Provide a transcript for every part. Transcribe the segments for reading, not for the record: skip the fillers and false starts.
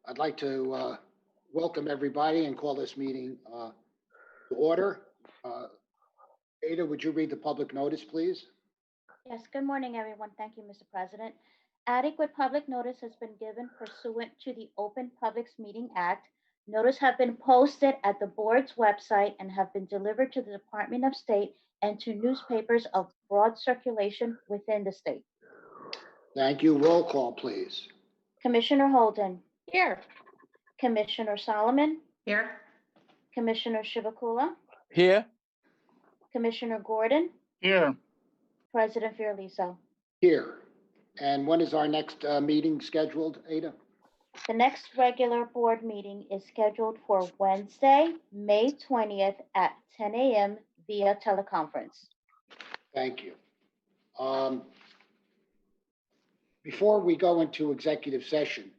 I'd like to welcome everybody and call this meeting to order. Ada, would you read the public notice, please? Yes, good morning, everyone. Thank you, Mr. President. Adequate public notice has been given pursuant to the Open Publics Meeting Act. Notice have been posted at the board's website and have been delivered to the Department of State and to newspapers of broad circulation within the state. Thank you. Roll call, please. Commissioner Holden, Here. Commissioner Solomon, Here. Commissioner Shivakula, Here. Commissioner Gordon, Here. President Fiorelliso. Here. And when is our next meeting scheduled, Ada? The next regular board meeting is scheduled for Wednesday, May 20th at 10 a.m. via teleconference. Thank you. Before we go into executive session,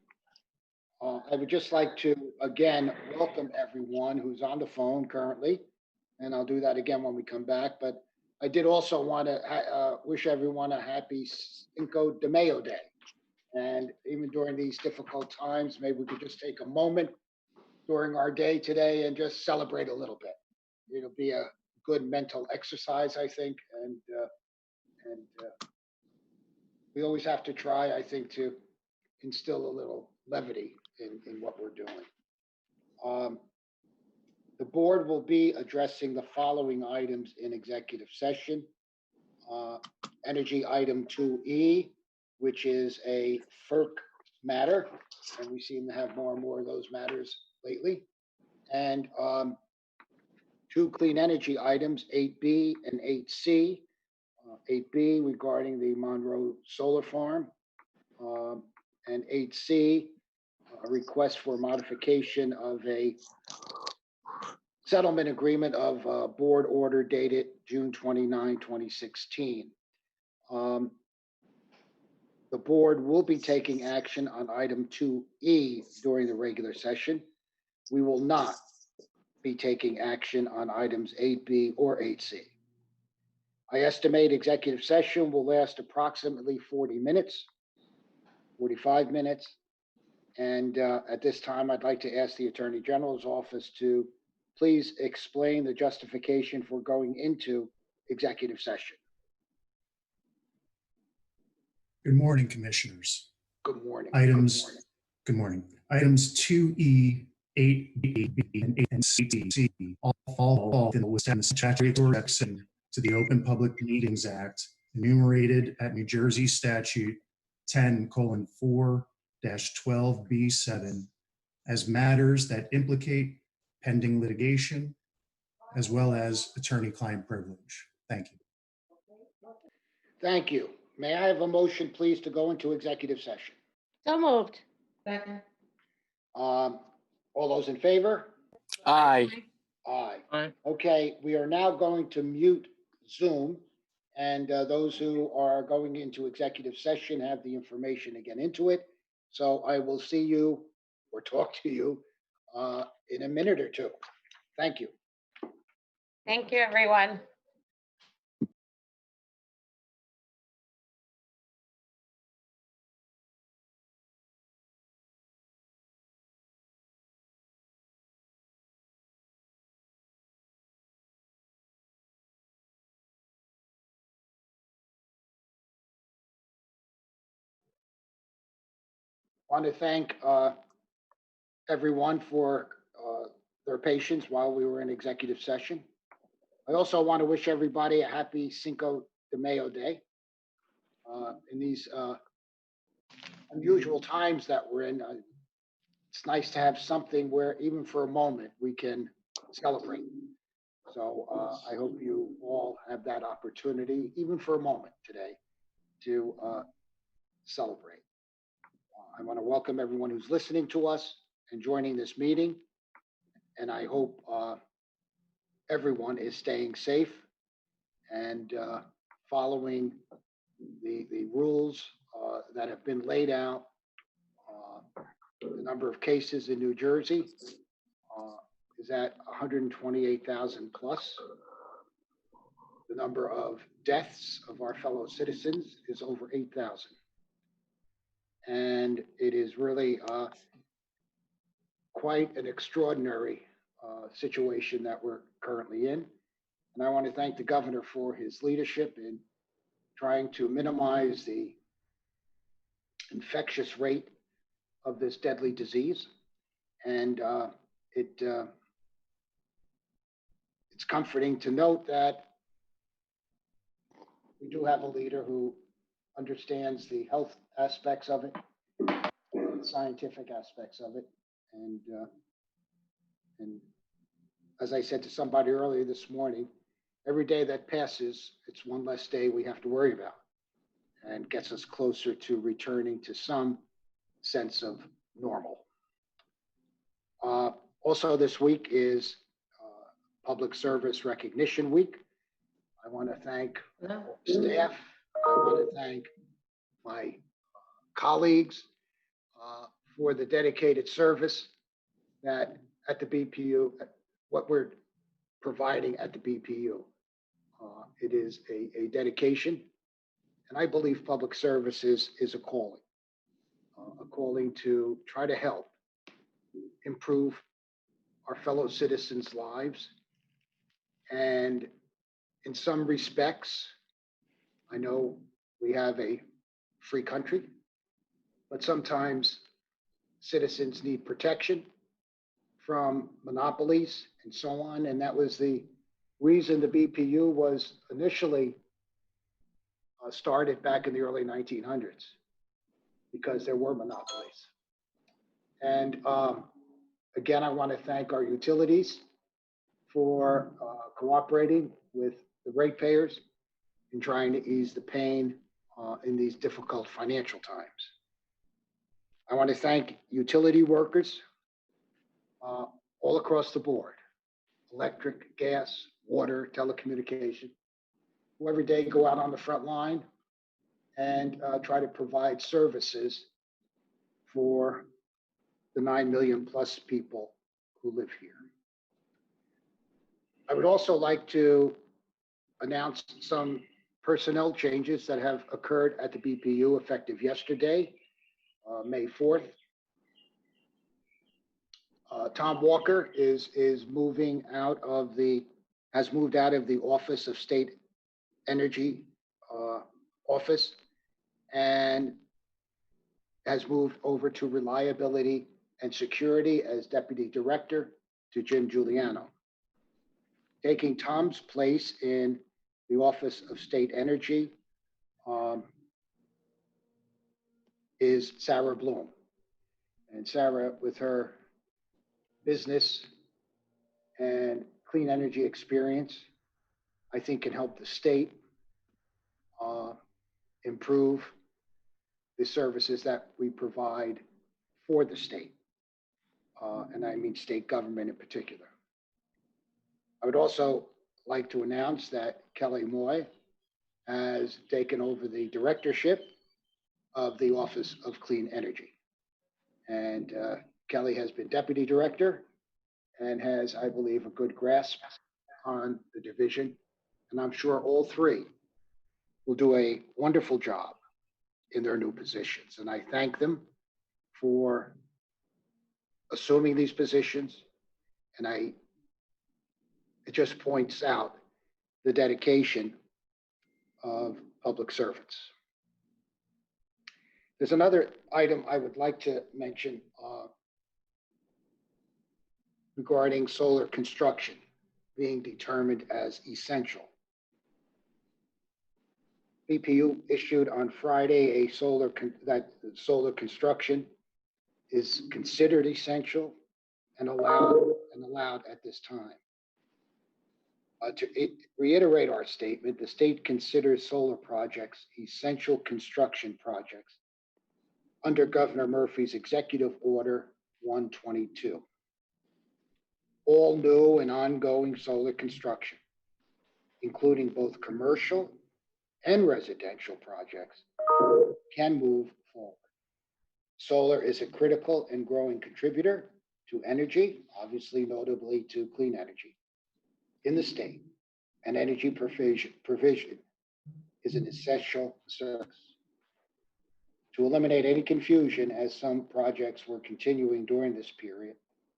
I would just like to, again, welcome everyone who's on the phone currently, and I'll do that again when we come back. But I did also want to wish everyone a happy Cinco de Mayo Day. And even during these difficult times, maybe we could just take a moment during our day today and just celebrate a little bit. It'll be a good mental exercise, I think, and we always have to try, I think, to instill a little levity in what we're doing. The board will be addressing the following items in executive session. Energy item 2E, which is a FERC matter, and we seem to have more and more of those matters lately. And two clean energy items, 8B and 8C. 8B regarding the Monroe Solar Farm, and 8C, a request for modification of a settlement agreement of board order dated June 29, 2016. The board will be taking action on item 2E during the regular session. We will not be taking action on items 8B or 8C. I estimate executive session will last approximately 40 minutes, 45 minutes. And at this time, I'd like to ask the Attorney General's office to please explain the justification for going into executive session. Good morning, Commissioners. Good morning. Good morning. Items 2E, 8B, and C all fall within the statutory section to the Open Public Meetings Act, enumerated at New Jersey Statute 10:4-12B7 as matters that implicate pending litigation, as well as attorney-client privilege. Thank you. Thank you. May I have a motion, please, to go into executive session? So moved. Second. All those in favor? Aye. Aye. Aye. Okay, we are now going to mute Zoom, and those who are going into executive session have the information to get into it. So I will see you or talk to you in a minute or two. Thank you. Thank you, everyone. I want to thank everyone for their patience while we were in executive session. I also want to wish everybody a happy Cinco de Mayo Day. In these unusual times that we're in, it's nice to have something where even for a moment we can celebrate. So I hope you all have that opportunity, even for a moment today, to celebrate. I want to welcome everyone who's listening to us and joining this meeting. And I hope everyone is staying safe and following the rules that have been laid out. The number of cases in New Jersey is at 128,000 plus. The number of deaths of our fellow citizens is over 8,000. And it is really quite an extraordinary situation that we're currently in. And I want to thank the governor for his leadership in trying to minimize the infectious rate of this deadly disease. And it's comforting to note that we do have a leader who understands the health aspects of it, and the scientific aspects of it. And as I said to somebody earlier this morning, every day that passes, it's one less day we have to worry about, and gets us closer to returning to some sense of normal. Also this week is Public Service Recognition Week. I want to thank staff. I want to thank my colleagues for the dedicated service that at the BPU, what we're providing at the BPU. It is a dedication, and I believe public service is a calling to try to help improve our fellow citizens' lives. And in some respects, I know we have a free country, but sometimes citizens need protection from monopolies and so on. And that was the reason the BPU was initially started back in the early 1900s, because there were monopolies. And again, I want to thank our utilities for cooperating with the ratepayers in trying to ease the pain in these difficult financial times. I want to thank utility workers all across the board: electric, gas, water, telecommunication, who every day go out on the front line and try to provide services for the 9 million plus people who live here. I would also like to announce some personnel changes that have occurred at the BPU effective yesterday, May 4th. Tom Walker has moved out of the Office of State Energy office and has moved over to Reliability and Security as Deputy Director to Jim Giuliano. Taking Tom's place in the Office of State Energy is Sarah Bloom. And Sarah, with her business and clean energy experience, I think can help the state improve the services that we provide for the state. And I mean state government in particular. I would also like to announce that Kelly Moy has taken over the directorship of the Office of Clean Energy. And Kelly has been deputy director and has, I believe, a good grasp on the division. And I'm sure all three will do a wonderful job in their new positions. And I thank them for assuming these positions. And it just points out the dedication of public servants. There's another item I would like to mention regarding solar construction being determined as essential. BPU issued on Friday that solar construction is considered essential and allowed at this time. To reiterate our statement, the state considers solar projects essential construction projects under Governor Murphy's Executive Order 122. All new and ongoing solar construction, including both commercial and residential projects, can move forward. Solar is a critical and growing contributor to energy, obviously notably to clean energy in the state, and energy provision is an essential service. To eliminate any confusion, as some projects were continuing during this period,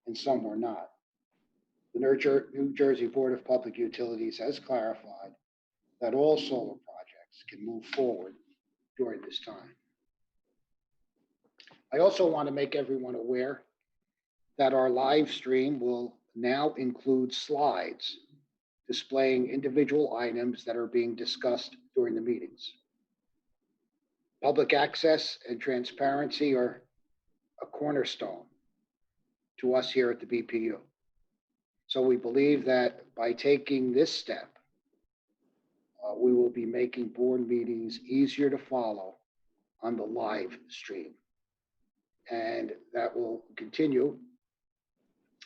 and some were not. The New Jersey Board of Public Utilities has clarified that all solar projects can move forward during this time. I also want to make everyone aware that our live stream will now include slides displaying individual items that are being discussed during the meetings. Public access and transparency are a cornerstone to us here at the BPU. So we believe that by taking this step, we will be making board meetings easier to follow on the live stream. And that will continue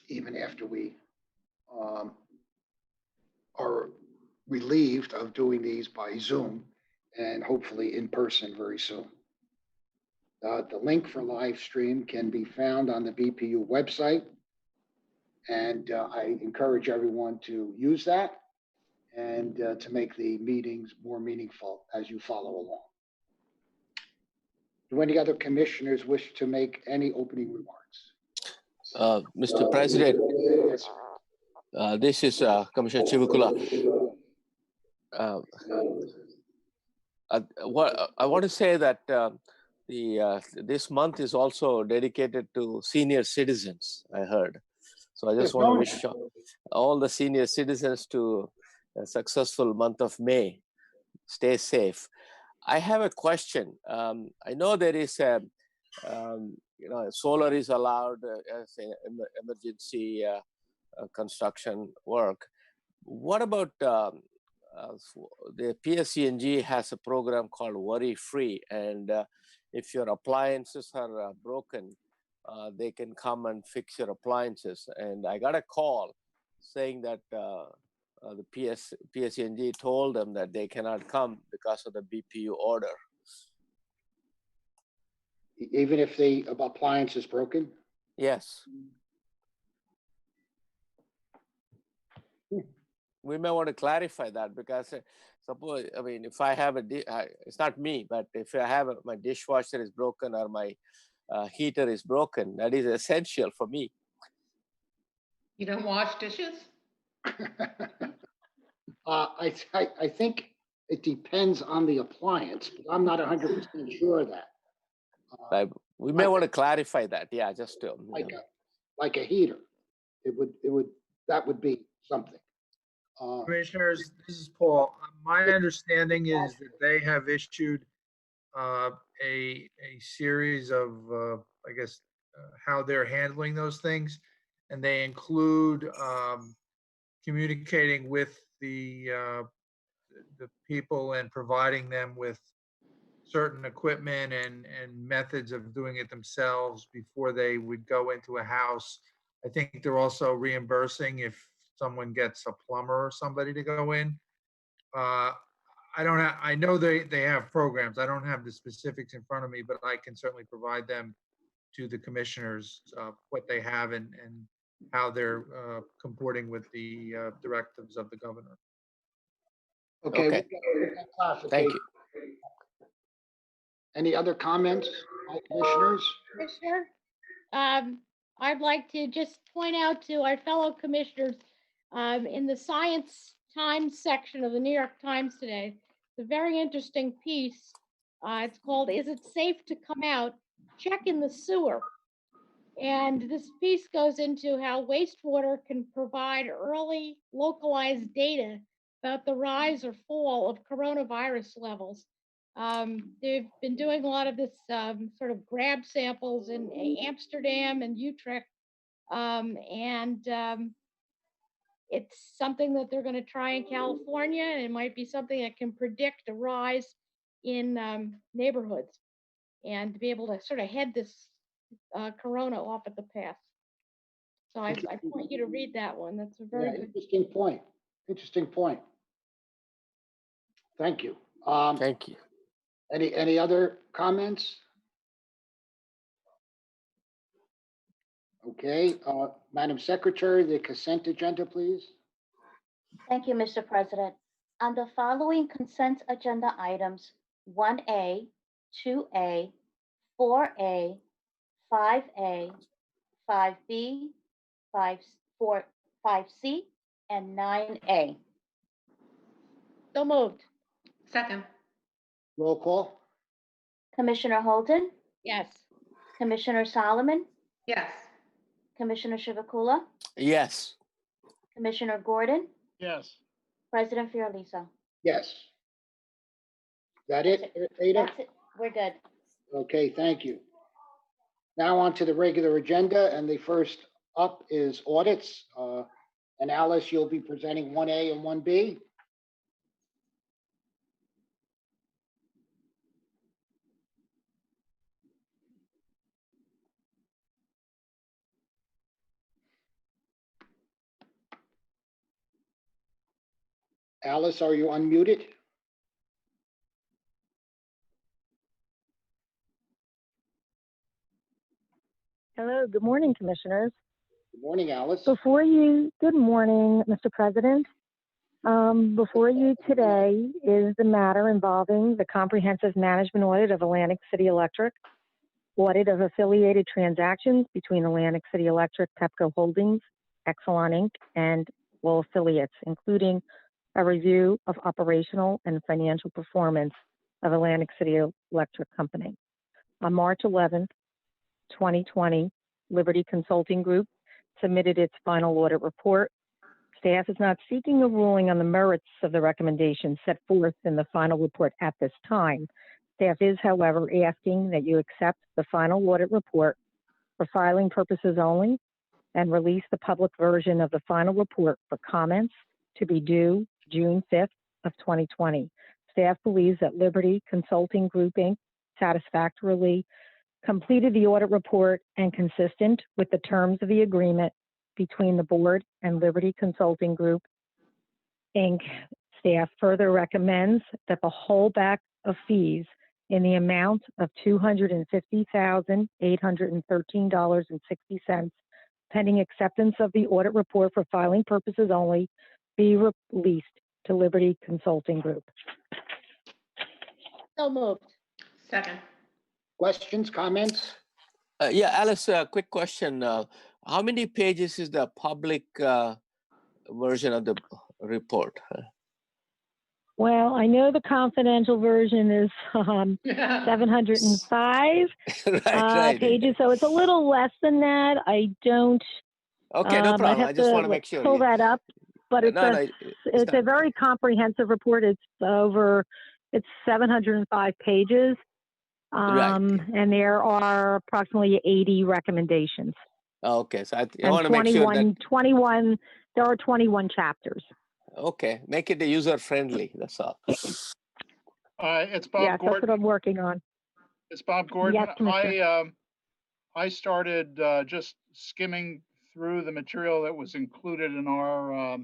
even after we are relieved of doing these by Zoom and hopefully in person very soon. The link for live stream can be found on the BPU website, and I encourage everyone to use that and to make the meetings more meaningful as you follow along. Do any other commissioners wish to make any opening remarks? Mr. President, Yes, sir. this is Commissioner Chivukula. What I want to say that this month is also dedicated to senior citizens, I heard. So I just want to wish all the senior citizens to a successful month of May. Stay safe. I have a question. I know there is a, solar is allowed as an emergency construction work. What about the PSCNG has a program called Worry Free, and if your appliances are broken, they can come and fix your appliances. And I got a call saying that the PSCNG told them that they cannot come because of the BPU order. Even if the appliance is broken? Yes. We may want to clarify that because suppose, I mean, if I have it's not me, but if I have my dishwasher is broken or my heater is broken, that is essential for me. You don't wash dishes? I think it depends on the appliance, but I'm not 100% sure of that. We may want to clarify that, yeah, just to like a heater, that would be something. Commissioners, this is Paul. My understanding is that they have issued a series of, I guess, how they're handling those things, and they include communicating with the people and providing them with certain equipment and methods of doing it themselves before they would go into a house. I think they're also reimbursing if someone gets a plumber or somebody to go in. I know they have programs. I don't have the specifics in front of me, but I can certainly provide them to the commissioners, what they have and how they're comporting with the directives of the governor. Okay. Okay. We've got clarification. Thank you. Any other comments, commissioners? Commissioner, I'd like to just point out to our fellow commissioners, in the Science Times section of the New York Times today, it's a very interesting piece. It's called, "Is It Safe to Come Out? Check in the Sewer." And this piece goes into how wastewater can provide early localized data about the rise or fall of coronavirus levels. They've been doing a lot of this sort of grab samples in Amsterdam and Utrecht. It's something that they're going to try in California, and it might be something that can predict a rise in neighborhoods and to be able to sort of head this corona off at the pass. So I point you to read that one. That's a very good. Interesting point. Interesting point. Thank you. Thank you. Any other comments? Okay, Madam Secretary, the consent agenda, please. Thank you, Mr. President. On the following consent agenda items, 1A, 2A, 4A, 5A, 5B, 5C, and 9A. So moved. Second. Roll call? Commissioner Holden, Yes. Commissioner Solomon, Yes. Commissioner Chivukula, Yes. Commissioner Gordon, Yes. President Fiordaliso. Yes. Is that it, Ada? That's it. We're good. Okay, thank you. Now on to the regular agenda, and the first up is audits. And Alice, you'll be presenting 1A and 1B. Alice, are you unmuted? Hello, good morning, Commissioners. Good morning, Alice. Good morning, Mr. President. Before you today is the matter involving the comprehensive management audit of Atlantic City Electric, audit of affiliated transactions between Atlantic City Electric, Pepco Holdings, Exelon Inc., and all affiliates, including a review of operational and financial performance of Atlantic City Electric Company. On March 11th, 2020, Liberty Consulting Group submitted its final audit report. Staff is not seeking a ruling on the merits of the recommendations set forth in the final report at this time. Staff is, however, asking that you accept the final audit report for filing purposes only and release the public version of the final report for comments to be due June 5th of 2020. Staff believes that Liberty Consulting Group, Inc. satisfactorily completed the audit report and consistent with the terms of the agreement between the board and Liberty Consulting Group, Inc. Staff further recommends that the holdback of fees in the amount of $250,813.60 pending acceptance of the audit report for filing purposes only be released to Liberty Consulting Group. So moved. Second. Questions, comments? Yeah, Alice, a quick question. How many pages is the public version of the report? Well, I know the confidential version is 705 Right. pages, so it's a little less than that. I don't. Okay, no I'd problem. have I just to, want to make sure. pull that up, but it's it's a very comprehensive report. It's 705 pages, Right. and there are approximately 80 recommendations. Okay, so I And want to make sure that. 21. There are 21 chapters. Okay, make it user friendly. That's all. It's Bob Yes, that's what Gordon. I'm working on. It's Bob Gordon. Yes, Commissioner. I started just skimming through the material that was included in our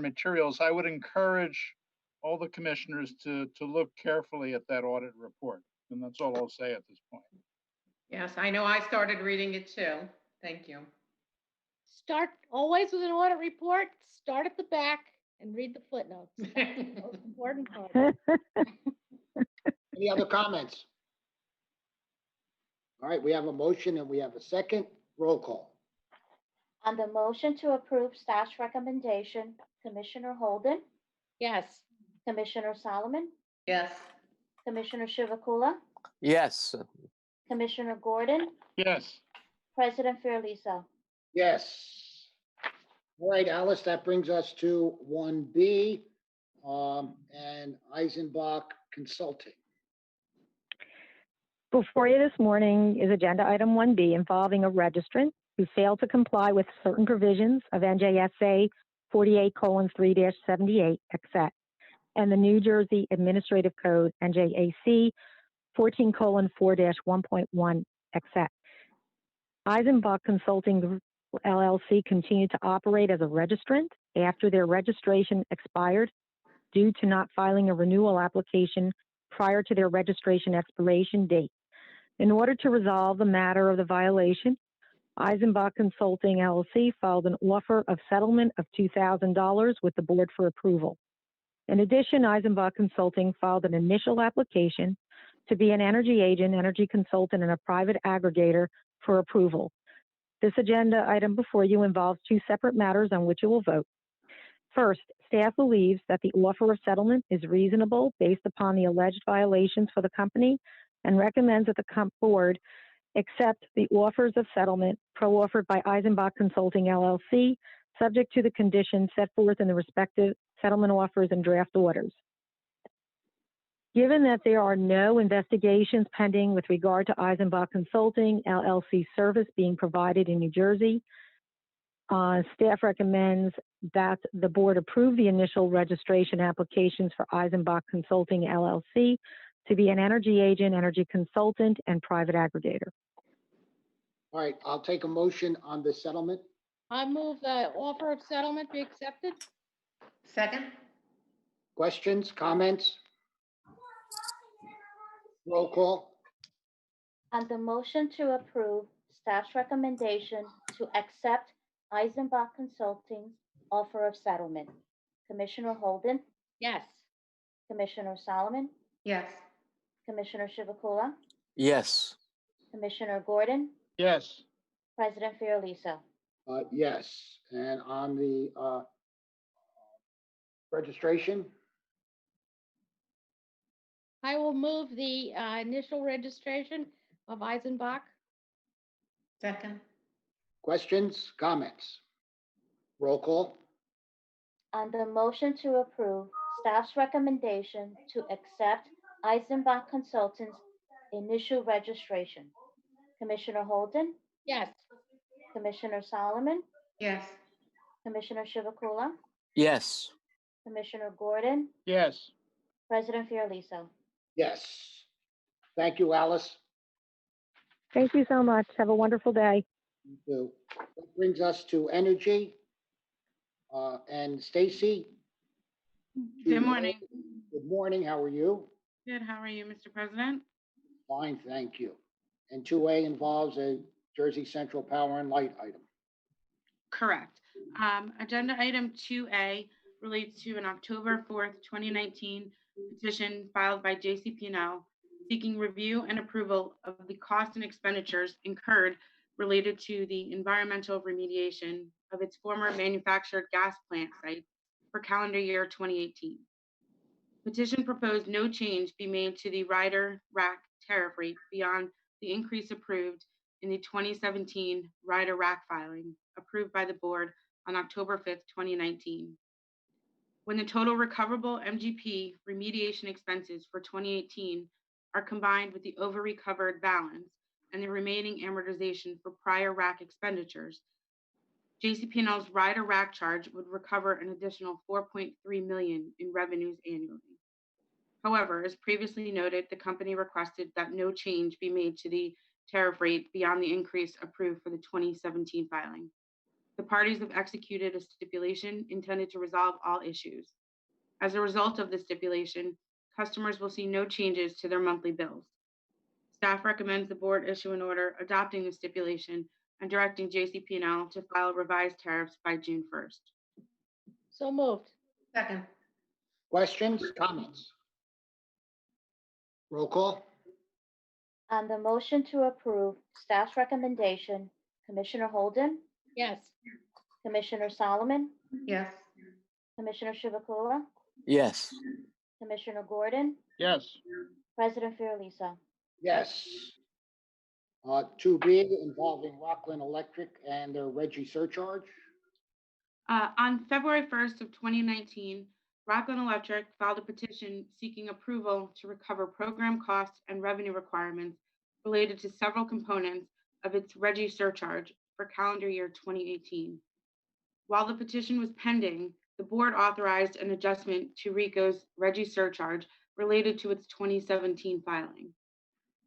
materials. I would encourage all the commissioners to look carefully at that audit report, and that's all I'll say at this point. Yes, I know I started reading it too. Thank you. Start always with an audit report, start at the back and read the footnotes. That's the most important part. Any other comments? All right, we have a motion and we have a second. Roll call. On the motion to approve staff's recommendation, Commissioner Holden, Yes. Commissioner Solomon, Yes. Commissioner Chivukula, Yes. Commissioner Gordon, Yes. President Fiordaliso. Yes. All right, Alice, that brings us to 1B and Eisenbach Consulting. Before you this morning is agenda item 1B involving a registrant who failed to comply with certain provisions of NJSA 48:3-78 except and the New Jersey Administrative Code NJAC 14:4-1.1 except. Eisenbach Consulting Group LLC continued to operate as a registrant after their registration expired due to not filing a renewal application prior to their registration expiration date. In order to resolve the matter of the violation, Eisenbach Consulting LLC filed an offer of settlement of $2,000 with the board for approval. In addition, Eisenbach Consulting filed an initial application to be an energy agent, energy consultant, and a private aggregator for approval. This agenda item before you involves two separate matters on which you will vote. First, staff believes that the offer of settlement is reasonable based upon the alleged violations for the company and recommends that the board accept the offers of settlement pro-offered by Eisenbach Consulting LLC, subject to the conditions set forth in the respective settlement offers and draft orders. Given that there are no investigations pending with regard to Eisenbach Consulting LLC service being provided in New Jersey, staff recommends that the board approve the initial registration applications for Eisenbach Consulting LLC to be an energy agent, energy consultant, and private aggregator. All right, I'll take a motion on the settlement. I move the offer of settlement be accepted. Second? Questions, comments? Roll call. On the motion to approve staff's recommendation to accept Eisenbach Consulting's offer of settlement, Commissioner Holden, Yes. Commissioner Solomon, Yes. Commissioner Chivukula, Yes. Commissioner Gordon, Yes. President Fiordaliso. Yes, and on the registration, I will move the initial registration of Eisenbach. Second? questions, comments? Roll call. On the motion to approve staff's recommendation to accept Eisenbach Consulting's initial registration, Commissioner Holden, Yes. Commissioner Solomon, Yes. Commissioner Chivukula, Yes. Commissioner Gordon, Yes. President Fiordaliso. Yes. Thank you, Alice. Thank you so much. Have a wonderful day. You too. That brings us to energy. And Stacy. Good morning. Good morning. How are you? Good. How are you, Mr. President? Fine, thank you. And 2A involves a Jersey Central Power and Light item. Correct. Agenda item 2A relates to an October 4th, 2019 petition filed by JCPL seeking review and approval of the costs and expenditures incurred related to the environmental remediation of its former manufactured gas plant site for calendar year 2018. Petition proposed no change be made to the rider rack tariff rate beyond the increase approved in the 2017 rider rack filing approved by the board on October 5th, 2019. When the total recoverable MGP remediation expenses for 2018 are combined with the over-recovered balance and the remaining amortization for prior rack expenditures, JCPL's rider rack charge would recover an additional $4.3 million in revenues annually. However, as previously noted, the company requested that no change be made to the tariff rate beyond the increase approved for the 2017 filing. The parties have executed a stipulation intended to resolve all issues. As a result of the stipulation, customers will see no changes to their monthly bills. Staff recommends the board issue an order adopting the stipulation and directing JCPL to file revised tariffs by June 1st. So moved. Second? Questions, comments? Roll call. On the motion to approve staff's recommendation, Commissioner Holden, Yes. Commissioner Solomon, Yes. Commissioner Chivukula, Yes. Commissioner Gordon, Yes. President Fiordaliso. Yes. 2B involving Rockland Electric and their Reggie surcharge. On February 1st of 2019, Rockland Electric filed a petition seeking approval to recover program costs and revenue requirements related to several components of its Reggie surcharge for calendar year 2018. While the petition was pending, the board authorized an adjustment to RECO's Reggie surcharge related to its 2017 filing.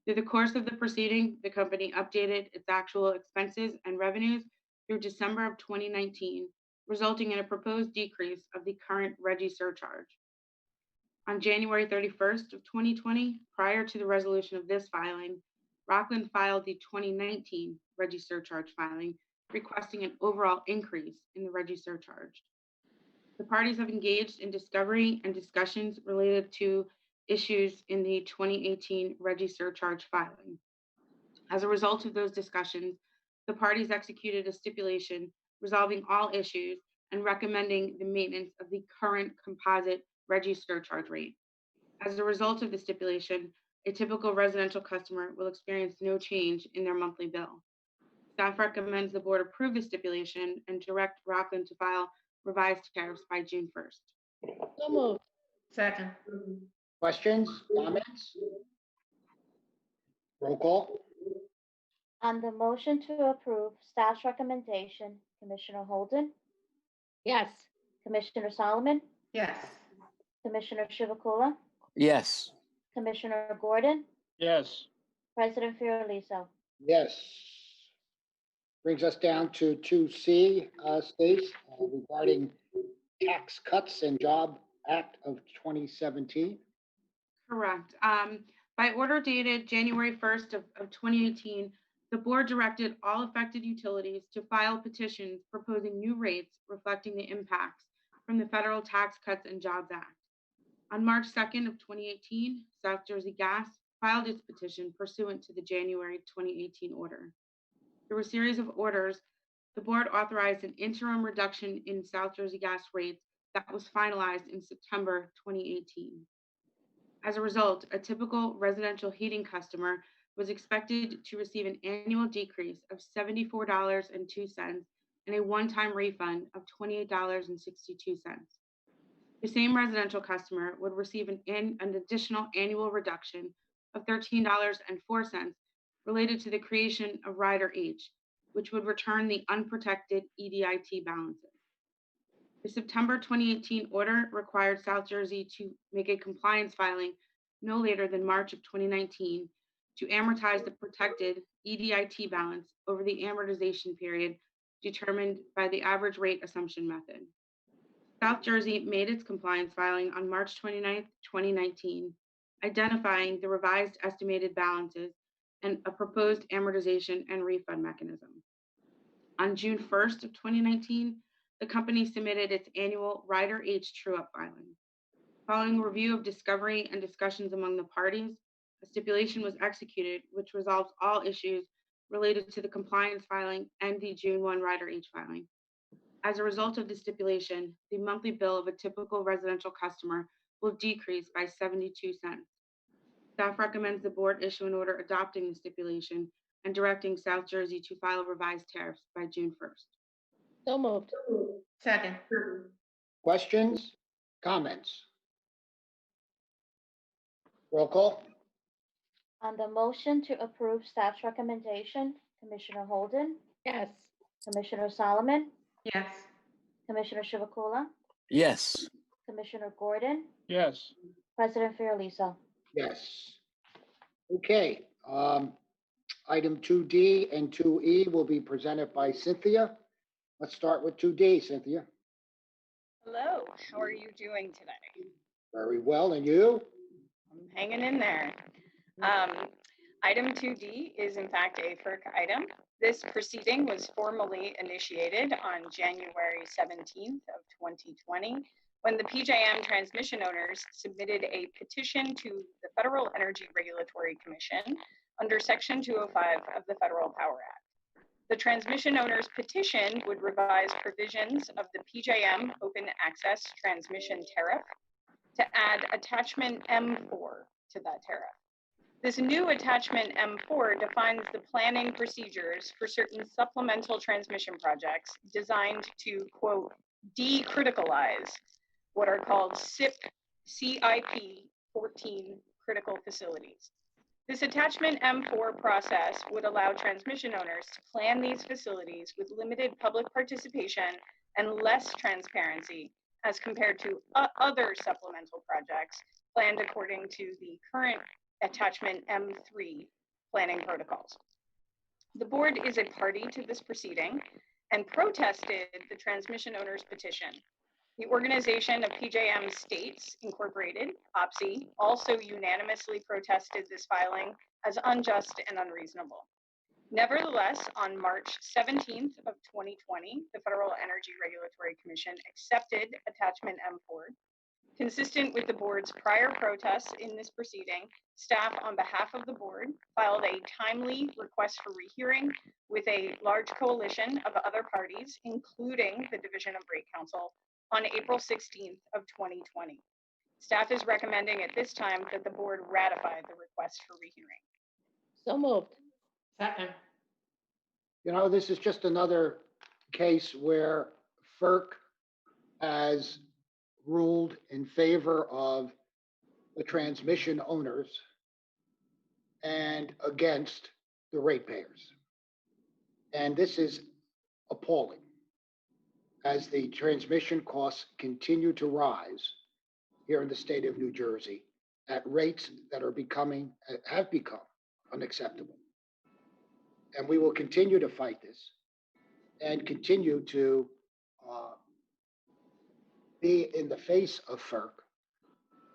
Through the course of the proceeding, the company updated its actual expenses and revenues through December of 2019, resulting in a proposed decrease of the current Reggie surcharge. On January 31st of 2020, prior to the resolution of this filing, Rockland filed the 2019 Reggie surcharge filing, requesting an overall increase in the Reggie surcharge. The parties have engaged in discovery and discussions related to issues in the 2018 Reggie surcharge filing. As a result of those discussions, the parties executed a stipulation resolving all issues and recommending the maintenance of the current composite Reggie surcharge rate. As a result of the stipulation, a typical residential customer will experience no change in their monthly bill. Staff recommends the board approve the stipulation and direct Rockland to file revised tariffs by June 1st. So moved. Second. Questions, comments? Roll call? On the motion to approve staff's recommendation, Commissioner Holden, Yes. Commissioner Solomon, Yes. Commissioner Chivukula, Yes. Commissioner Gordon, Yes. President Fiordaliso. Yes. Brings us down to 2C, Stace, regarding Tax Cuts and Job Act of 2017. Correct. By order dated January 1st of 2018, the board directed all affected utilities to file petitions proposing new rates reflecting the impacts from the Federal Tax Cuts and Jobs Act. On March 2nd of 2018, South Jersey Gas filed its petition pursuant to the January 2018 order. Through a series of orders, the board authorized an interim reduction in South Jersey Gas rates that was finalized in September 2018. As a result, a typical residential heating customer was expected to receive an annual decrease of $74.02 and a one-time refund of $28.62. The same residential customer would receive an additional annual reduction of $13.04 related to the creation of Rider H, which would return the unprotected EDIT balances. The September 2018 order required South Jersey to make a compliance filing no later than March of 2019 to amortize the protected EDIT balance over the amortization period determined by the average rate assumption method. South Jersey made its compliance filing on March 29, 2019, identifying the revised estimated balances and a proposed amortization and refund mechanism. On June 1st of 2019, the company submitted its annual Rider H true-up filing. Following a review of discovery and discussions among the parties, a stipulation was executed which resolves all issues related to the compliance filing and the June 1 Rider H filing. As a result of the stipulation, the monthly bill of a typical residential customer will decrease by 72 cents. Staff recommends the board issue an order adopting the stipulation and directing South Jersey to file revised tariffs by June 1st. So moved. Second. Questions, comments? Roll call? On the motion to approve staff's recommendation, Commissioner Holden, Yes. Commissioner Solomon, Yes. Commissioner Chivukula, Yes. Commissioner Gordon, Yes. President Fiordaliso. Yes. Okay, item 2D and 2E will be presented by Cynthia. Let's start with 2D, Cynthia. Hello, how are you doing today? Very well, and you? I'm hanging in there. Item 2D is in fact a FERC item. This proceeding was formally initiated on January 17th of 2020 when the PJM transmission owners submitted a petition to the Federal Energy Regulatory Commission under Section 205 of the Federal Power Act. The transmission owners' petition would revise provisions of the PJM Open Access Transmission Tariff to add attachment M4 to that tariff. This new attachment M4 defines the planning procedures for certain supplemental transmission projects designed to, quote, decriticalize what are called CIP 14 critical facilities. This attachment M4 process would allow transmission owners to plan these facilities with limited public participation and less transparency as compared to other supplemental projects planned according to the current attachment M3 planning protocols. The board is a party to this proceeding and protested the transmission owners' petition. The Organization of PJM States Incorporated, OPSI, also unanimously protested this filing as unjust and unreasonable. Nevertheless, on March 17th of 2020, the Federal Energy Regulatory Commission accepted attachment M4, Consistent with the board's prior protests in this proceeding, staff on behalf of the board filed a timely request for rehearing with a large coalition of other parties, including the Division of Rate Counsel, on April 16th of 2020. Staff is recommending at this time that the board ratify the request for rehearing. So moved. Second. You know, this is just another case where FERC has ruled in favor of the transmission owners and against the ratepayers. And this is appalling as the transmission costs continue to rise here in the state of New Jersey at rates that have become unacceptable. And we will continue to fight this and continue to be in the face of FERC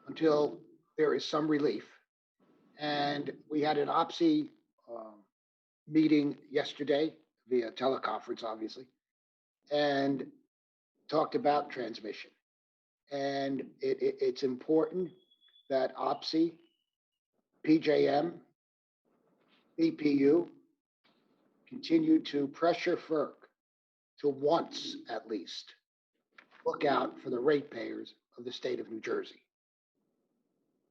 until there is some relief. And we had an OPSI meeting yesterday via teleconference, obviously, and talked about transmission. And it's important that OPSI, PJM, BPU continue to pressure FERC to once at least look out for the ratepayers of the state of New Jersey.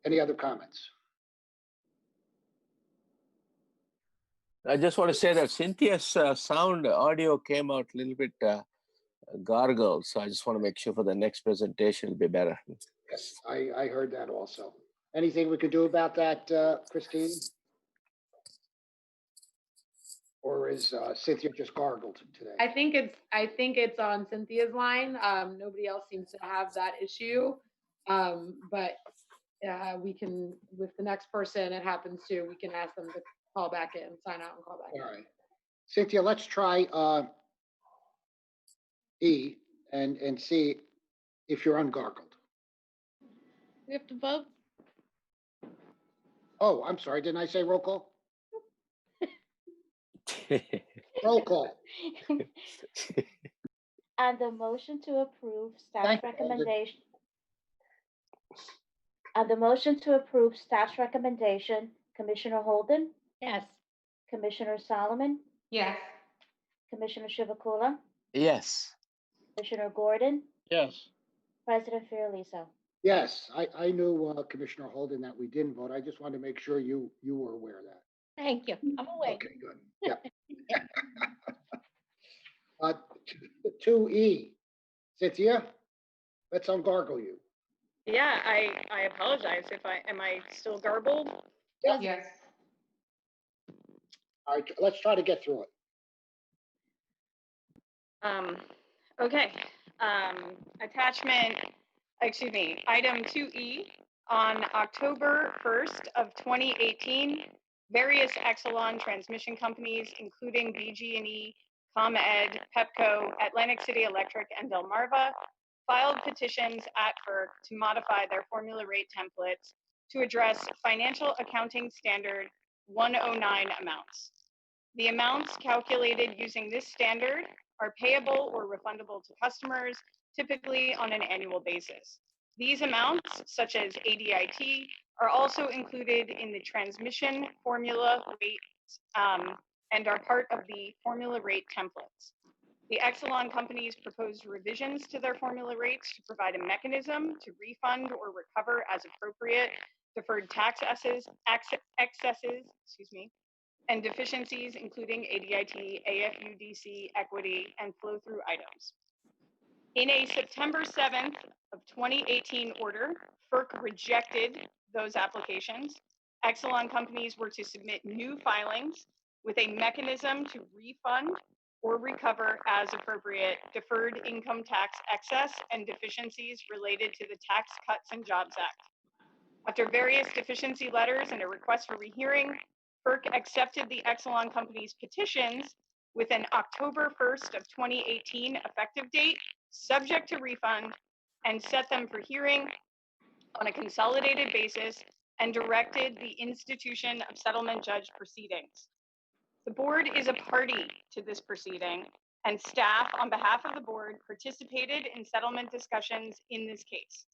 Any other comments? I just want to say that Cynthia's sound audio came out a little bit gargled. So I just want to make sure for the next presentation it'll be better. Yes, I heard that also. Anything we can do about that, Christine? Or is Cynthia just gargled today? I think it's on Cynthia's line. Nobody else seems to have that issue. But we can, with the next person it happens to, we can ask them to call back in, sign out and call back in. All right. Cynthia, let's try E and see if you're ungargled. We have to vote. Oh, I'm sorry. Didn't I say roll call? Roll call. And the motion to approve staff's Thank you, recommendation. And the motion to approve staff's recommendation, Commissioner Holden, Yes. Commissioner Solomon, Yes. Commissioner Chivukula, Yes. Commissioner Gordon, Yes. President Fiordaliso. Yes, I knew Commissioner Holden that we didn't vote. I just wanted to make sure you were aware of that. Thank you. I'm awake. Okay, good. Yeah. 2E, Cynthia, let's ungargle you. Yeah, I apologize if am I still garbled? Yes. All right, let's try to get through it. Okay, item 2E, on October 1st of 2018, various Exelon transmission companies, including BG&E, ComEd, Pepco, Atlantic City Electric, and Delmarva, filed petitions at FERC to modify their formula rate templates to address Financial Accounting Standard 109 amounts. The amounts calculated using this standard are payable or refundable to customers, typically on an annual basis. These amounts, such as ADIT, are also included in the transmission formula rates and are part of the formula rate templates. The Exelon companies proposed revisions to their formula rates to provide a mechanism to refund or recover as appropriate deferred tax excesses, and deficiencies, including ADIT, AFUDC, equity, and flow-through items. In a September 7th of 2018 order, FERC rejected those applications. Exelon companies were to submit new filings with a mechanism to refund or recover as appropriate deferred income tax excess and deficiencies related to the Tax Cuts and Jobs Act. After various deficiency letters and a request for rehearing, FERC accepted the Exelon company's petitions with an October 1st of 2018 effective date, subject to refund, and set them for hearing on a consolidated basis and directed the institution of settlement judge proceedings. The board is a party to this proceeding, and staff on behalf of the board participated in settlement discussions in this case.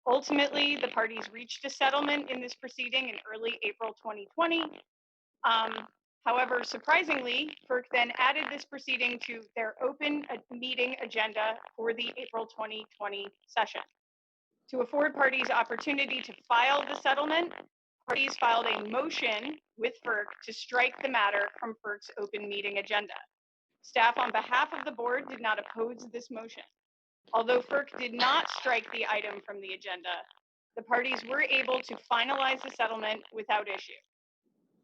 Ultimately, the parties reached a settlement in this proceeding in early April 2020. However, surprisingly, FERC then added this proceeding to their open meeting agenda for the April 2020 session. To afford parties opportunity to file the settlement, parties filed a motion with FERC to strike the matter from FERC's open meeting agenda. Staff on behalf of the board did not oppose this motion. Although FERC did not strike the item from the agenda, the parties were able to finalize the settlement without issue.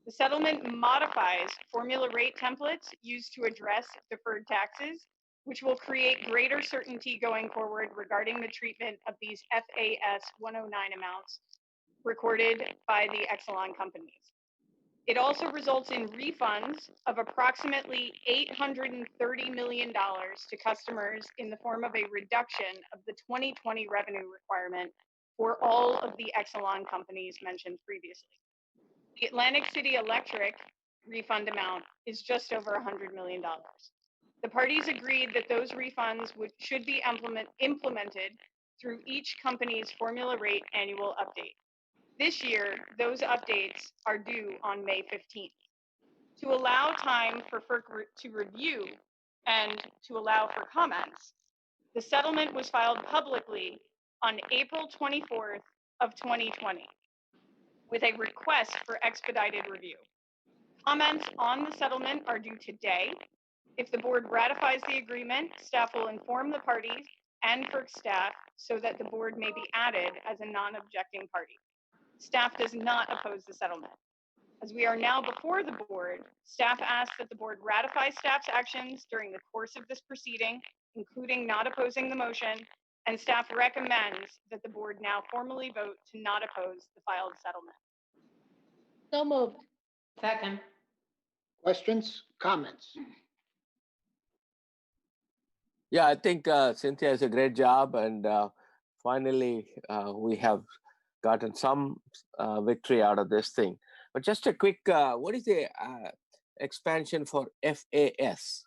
The settlement modifies formula rate templates used to address deferred taxes, which will create greater certainty going forward regarding the treatment of these FAS 109 amounts recorded by the Exelon companies. It also results in refunds of approximately $830 million to customers in the form of a reduction of the 2020 revenue requirement for all of the Exelon companies mentioned previously. The Atlantic City Electric refund amount is just over $100 million. The parties agreed that those refunds should be implemented through each company's formula rate annual update. This year, those updates are due on May 15th. To allow time for FERC to review and to allow for comments, the settlement was filed publicly on April 24th of 2020 with a request for expedited review. Comments on the settlement are due today. If the board ratifies the agreement, staff will inform the parties and FERC staff so that the board may be added as a non-objecting party. Staff does not oppose the settlement. As we are now before the board, staff asks that the board ratify staff's actions during the course of this proceeding, including not opposing the motion, and staff recommends that the board now formally vote to not oppose the filed settlement. So moved. Second. Questions, comments? Yeah, I think Cynthia has a great job, and finally we have gotten some victory out of this thing. But just a quick, what is the expansion for FAS?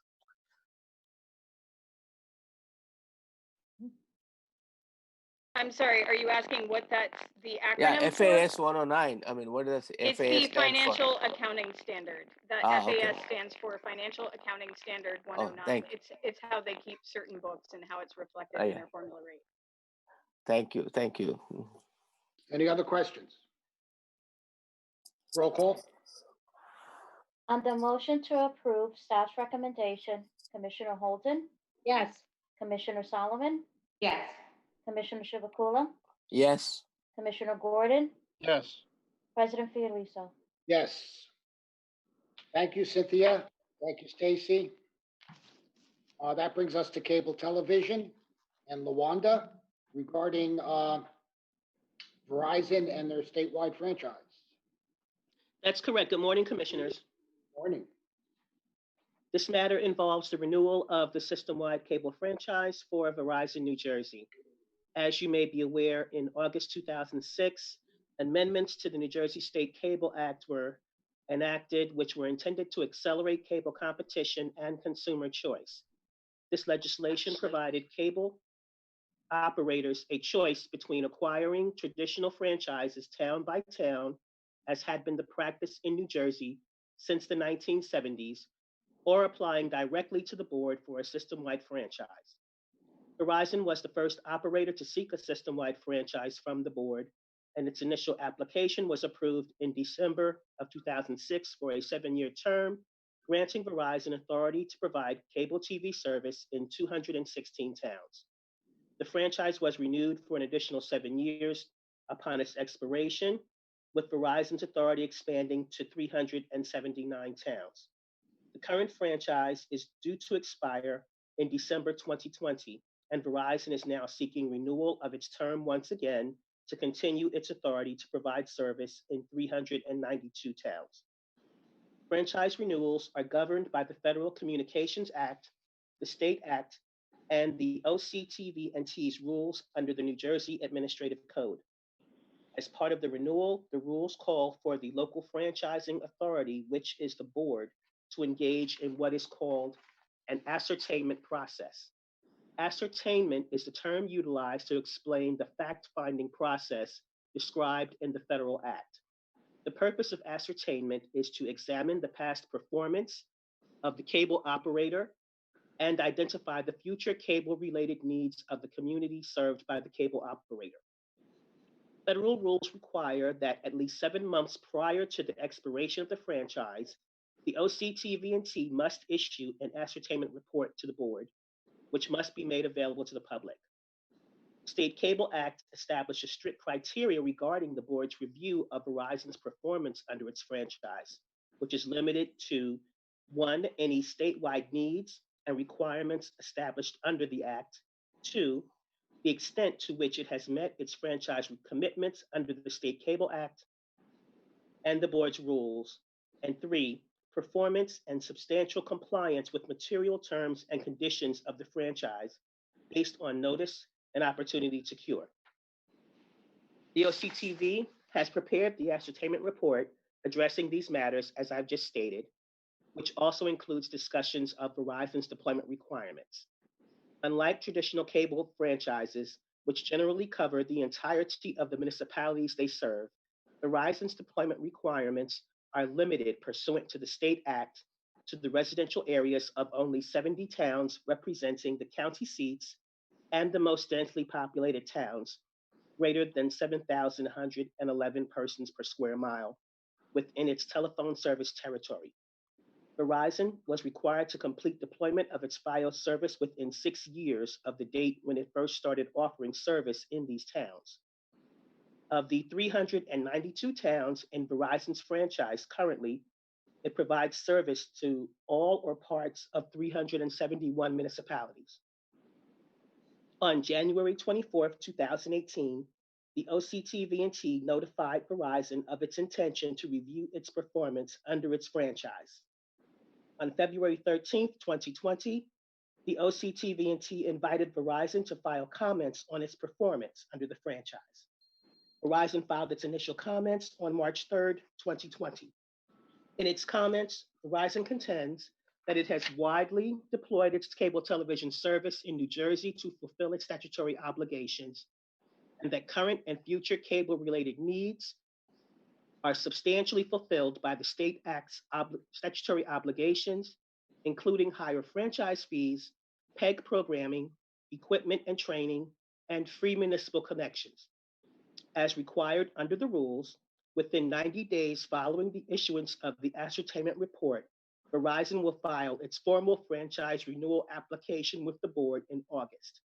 I'm sorry, are you asking what that's the acronym Yeah, for? FAS 109. I mean, what does It's FAS the stand for? Financial Accounting Standard. The Okay. FAS stands for Financial Accounting Standard 109. thank you. It's how they keep certain books and how it's reflected Yeah. in their formula rate. Thank you, thank you. Any other questions? Roll call? On the motion to approve staff's recommendation, Commissioner Holden, Yes. Commissioner Solomon, Yes. Commissioner Chivukula, Yes, Commissioner Gordon, Yes. President Fiordaliso. Yes. Thank you, Cynthia. Thank you, Stacy. That brings us to cable television and Lawanda regarding Verizon and their statewide franchise. That's correct. Good morning, Commissioners. Morning. This matter involves the renewal of the system-wide cable franchise for Verizon New Jersey. As you may be aware, in August 2006, amendments to the New Jersey State Cable Act were enacted, which were intended to accelerate cable competition and consumer choice. This legislation provided cable operators a choice between acquiring traditional franchises town by town, as had been the practice in New Jersey since the 1970s, or applying directly to the board for a system-wide franchise. Verizon was the first operator to seek a system-wide franchise from the board, and its initial application was approved in December of 2006 for a 7-year term, granting Verizon authority to provide cable TV service in 216 towns. The franchise was renewed for an additional 7 years upon its expiration, with Verizon's authority expanding to 379 towns. The current franchise is due to expire in December 2020, and Verizon is now seeking renewal of its term once again to continue its authority to provide service in 392 towns. Franchise renewals are governed by the Federal Communications Act, the State Act, and the OCTV&T's rules under the New Jersey Administrative Code. As part of the renewal, the rules call for the local franchising authority, which is the board, to engage in what is called an ascertainment process. Ascertainment is the term utilized to explain the fact-finding process described in the federal act. The purpose of ascertainment is to examine the past performance of the cable operator and identify the future cable-related needs of the community served by the cable operator. Federal rules require that at least 7 months prior to the expiration of the franchise, the OCTV&T must issue an ascertainment report to the board, which must be made available to the public. The State Cable Act establishes strict criteria regarding the board's review of Verizon's performance under its franchise, which is limited to 1, any statewide needs and requirements established under the Act, 2, the extent to which it has met its franchise commitments under the State Cable Act and the board's rules, and 3, performance and substantial compliance with material terms and conditions of the franchise based on notice and opportunity to cure. The OCTV has prepared the ascertainment report addressing these matters, as I've just stated, which also includes discussions of Verizon's deployment requirements. Unlike traditional cable franchises, which generally cover the entirety of the municipalities they serve, Verizon's deployment requirements are limited pursuant to the State Act to the residential areas of only 70 towns representing the county seats and the most densely populated towns, greater than 7,111 persons per square mile, within its telephone service territory. Verizon was required to complete deployment of its Fios service within 6 years of the date when it first started offering service in these towns. Of the 392 towns in Verizon's franchise currently, it provides service to all or parts of 371 municipalities. On January 24, 2018, the OCTV&T notified Verizon of its intention to review its performance under its franchise. On February 13, 2020, the OCTV&T invited Verizon to file comments on its performance under the franchise. Verizon filed its initial comments on March 3, 2020. In its comments, Verizon contends that it has widely deployed its cable television service in New Jersey to fulfill its statutory obligations, and that current and future cable-related needs are substantially fulfilled by the State Act's statutory obligations, including higher franchise fees, PEG programming, equipment and training, and free municipal connections. As required under the rules, within 90 days following the issuance of the ascertainment report, Verizon will file its formal franchise renewal application with the board in August.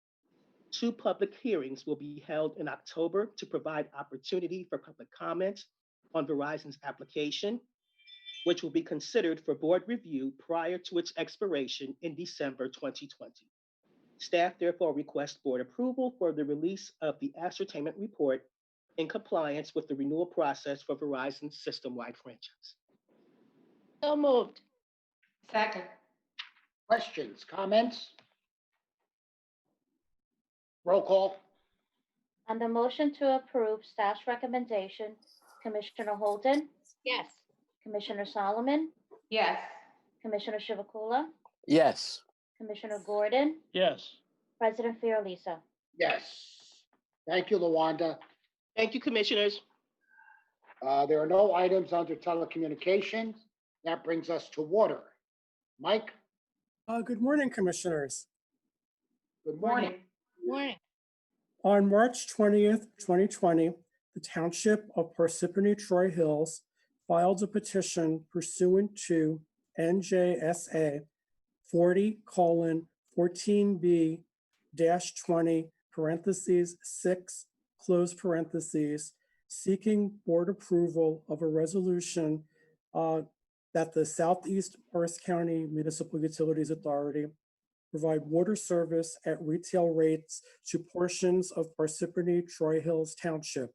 2 public hearings will be held in October to provide opportunity for public comments on Verizon's application, which will be considered for board review prior to its expiration in December 2020. Staff therefore requests board approval for the release of the ascertainment report in compliance with the renewal process for Verizon's system-wide franchise. So moved. Second. Questions, comments? Roll call. On the motion to approve staff's recommendation, Commissioner Holden, Yes. Commissioner Solomon, Yes. Commissioner Chivukula, Yes. Commissioner Gordon, Yes. President Fiordaliso. Yes. Thank you, Luanda. Thank you, commissioners. There are no items under telecommunications. That brings us to water. Mike, Good morning, Commissioners. good morning. Morning. On March 20th, 2020, the Township of ParsippanyTroy Hills filed a petition pursuant to NJSA 40:14B-20 (6) close parentheses, seeking board approval of a resolution that the Southeast Morris County Municipal Utilities Authority provide water service at retail rates to portions of Parsippany-Troy Hills Township.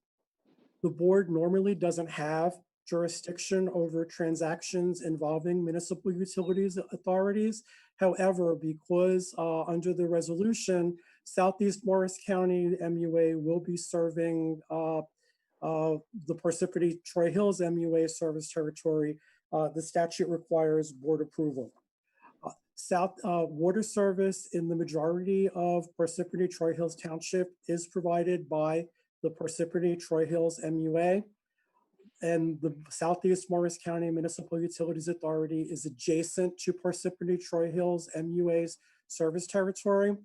The board normally doesn't have jurisdiction over transactions involving municipal utilities authorities. However, because under the resolution, Southeast Morris County MUA will be serving the Parsippany-Troy Hills MUA service territory, the statute requires board approval. Water service in the majority of Parsippany-Troy Hills Township is provided by the Parsippany-Troy Hills MUA. And the Southeast Morris County Municipal Utilities Authority is adjacent to Parsippany-Troy Hills MUA's service territory.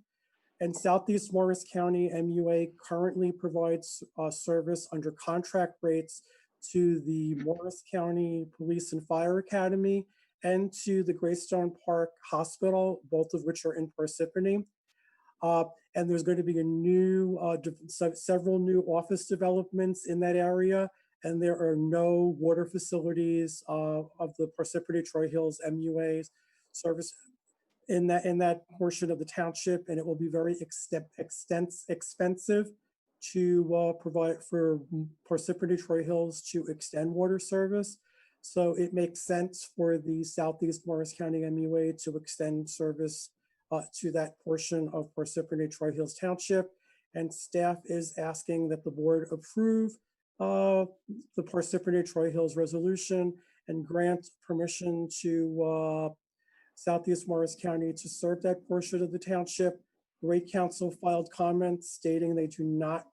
And Southeast Morris County MUA currently provides service under contract rates to the Morris County Police and Fire Academy and to the Greystone Park Hospital, both of which are in Parsippany. And there's going to be a new, several new office developments in that area. And there are no water facilities of the Parsippany-Troy Hills MUA's service in that portion of the township, and it will be very expensive to provide for Parsippany-Troy Hills to extend water service. So it makes sense for the Southeast Morris County MUA to extend service to that portion of Parsippany-Troy Hills Township. And staff is asking that the board approve the Parsippany-Troy Hills resolution and grant permission to Southeast Morris County to serve that portion of the township. Rate Council filed comments stating they do not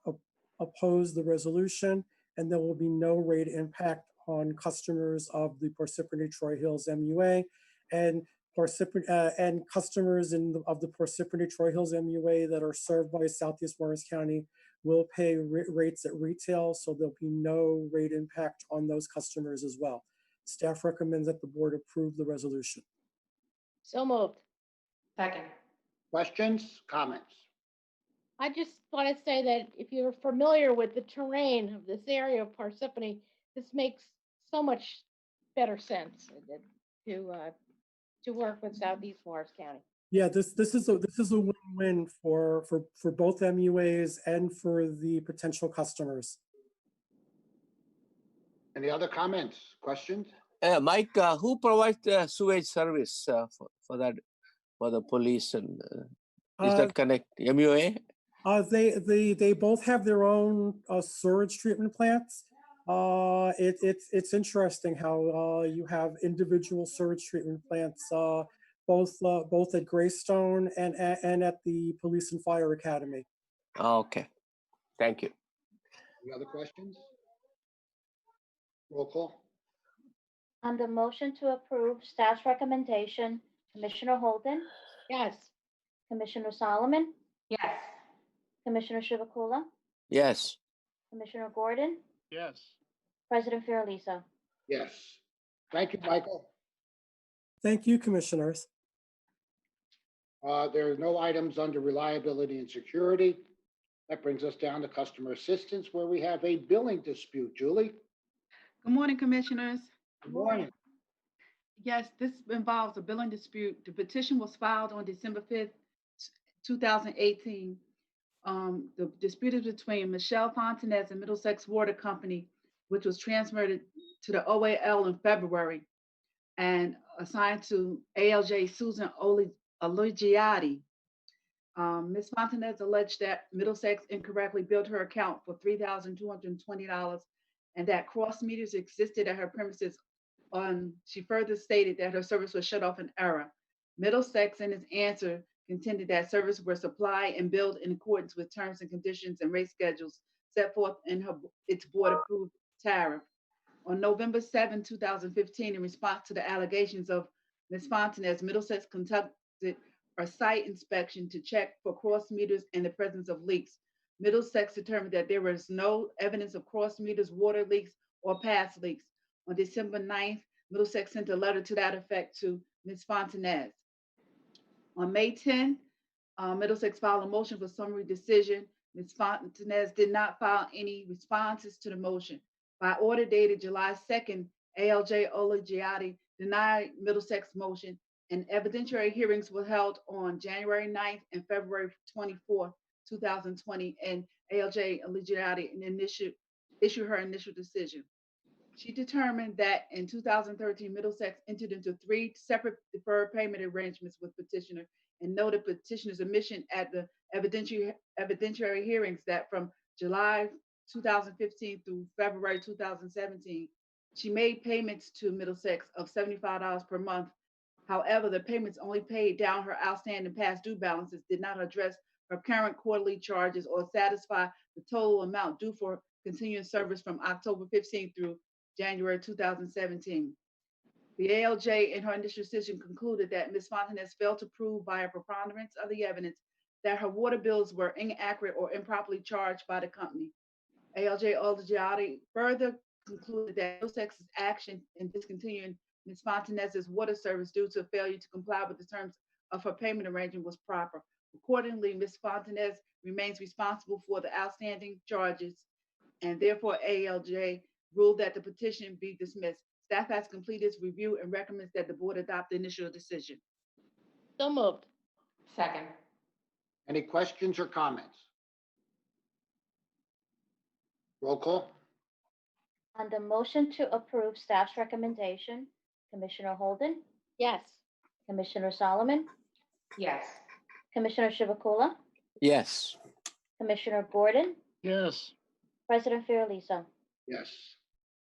oppose the resolution, and there will be no rate impact on customers of the Parsippany-Troy Hills MUA, and customers of the Parsippany-Troy Hills MUA that are served by Southeast Morris County will pay rates at retail, so there'll be no rate impact on those customers as well. Staff recommends that the board approve the resolution. So moved. Second. Questions, comments? I just want to say that if you're familiar with the terrain of this area of Parsippany, this makes so much better sense to work with Southeast Morris County. Yeah, this is a win-win for both MUAs and for the potential customers. Any other comments, questions? Mike, who provides the sewage service for the police, and is that connect MUA? They both have their own sewage treatment plants. It's interesting how you have individual sewage treatment plants, both at Greystone and at the Police and Fire Academy. Okay, thank you. Any other questions? Roll call. On the motion to approve staff's recommendation, Commissioner Holden, Yes. Commissioner Solomon, Yes. Commissioner Chivukula, Yes. Commissioner Gordon, Yes. President Fiorelisa. Yes. Thank you, Michael. Thank you, commissioners. There are no items under reliability and security. That brings us down to customer assistance, where we have a billing dispute. Julie? Good morning, Commissioners. Good morning. Yes, this involves a billing dispute. The petition was filed on December 5th, 2018. The dispute is between Michelle Fontanez and Middlesex Water Company, which was transferred to the OAL in February and assigned to ALJ Susan Oligiati. Ms. Fontanez alleged that Middlesex incorrectly billed her account for $3,220 and that cross meters existed at her premises. She further stated that her service was shut off in error. Middlesex, in its answer, contended that services were supplied and billed in accordance with terms and conditions and rate schedules set forth in its board-approved tariff. On November 7, 2015, in response to the allegations of Ms. Fontanez, Middlesex conducted a site inspection to check for cross meters and the presence of leaks. Middlesex determined that there was no evidence of cross meters, water leaks, or past leaks. On December 9th, Middlesex sent a letter to that effect to Ms. Fontanez. On May 10th, Middlesex filed a motion for summary decision. Ms. Fontanez did not file any responses to the motion. By order dated July 2nd, ALJ Oligiati denied Middlesex motion, and evidentiary hearings were held on January 9th and February 24th, 2020, and ALJ Oligiati issued her initial decision. She determined that in 2013, Middlesex entered into 3 separate deferred payment arrangements with petitioner and noted petitioner's admission at the evidentiary hearings that from July 2015 through February 2017, she made payments to Middlesex of $75 per month However, the payments only paid down her outstanding past due balances, did not address her current quarterly charges or satisfy the total amount due for continuing service from October 15th through January 2017. The ALJ, in her initial decision, concluded that Ms. Fontanez failed to prove by a preponderance of the evidence that her water bills were inaccurate or improperly charged by the company. ALJ Olgiati further concluded that Middlesex's action in discontinuing Ms. Fontanez's water service due to failure to comply with the terms of her payment arrangement was proper. Accordingly, Ms. Fontanez remains responsible for the outstanding charges, and therefore ALJ ruled that the petition be dismissed. Staff has completed its review and recommends that the board adopt the initial decision. So moved. Second. Any questions or comments? Roll call. On the motion to approve staff's recommendation, Commissioner Holden, Yes. Commissioner Solomon, Yes. Commissioner Chivukula, Yes. Commissioner Gordon, Yes. President Fiordaliso. Yes.